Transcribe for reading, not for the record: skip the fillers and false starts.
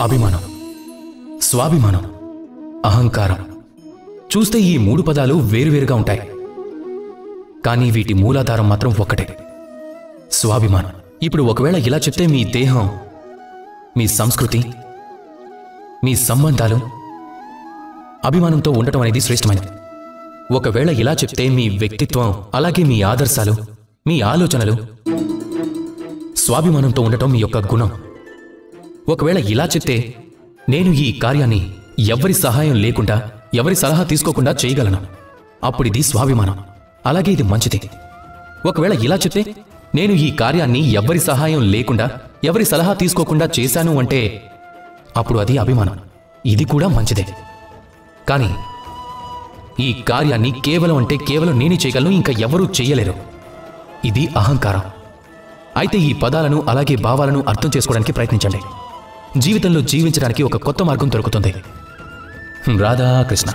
అభిమానం, స్వాభిమానం, అహంకారం. చూస్తే ఈ 3 పదాలు వేరువేరుగా ఉంటాయి, కానీ వీటి మూలాధారం మాత్రం ఒక్కటే, స్వాభిమానం. ఇప్పుడు ఒకవేళ ఇలా చెప్తే మీ దేహం, మీ సంస్కృతి, మీ సంబంధాలు అభిమానంతో ఉండటం అనేది శ్రేష్టమైనది. ఒకవేళ ఇలా చెప్తే మీ వ్యక్తిత్వం, అలాగే మీ ఆదర్శాలు, మీ ఆలోచనలు స్వాభిమానంతో ఉండటం మీ యొక్క గుణం. ఒకవేళ ఇలా చెప్తే నేను ఈ కార్యాన్ని ఎవ్వరి సహాయం లేకుండా, ఎవరి సలహా తీసుకోకుండా చేయగలను, అప్పుడిది స్వాభిమానం, అలాగే ఇది మంచిది. ఒకవేళ ఇలా చెప్తే నేను ఈ కార్యాన్ని ఎవ్వరి సహాయం లేకుండా, ఎవరి సలహా తీసుకోకుండా చేశాను అంటే అప్పుడు అది అభిమానం, ఇది కూడా మంచిదే. కానీ ఈ కార్యాన్ని కేవలం నేనే చేయగలను, ఇంకా ఎవరూ చెయ్యలేరు, ఇది అహంకారం. అయితే ఈ పదాలను అలాగే భావాలను అర్థం చేసుకోవడానికి ప్రయత్నించండి. జీవితంలో జీవించడానికి ఒక కొత్త మార్గం దొరుకుతుంది. రాధాకృష్ణ.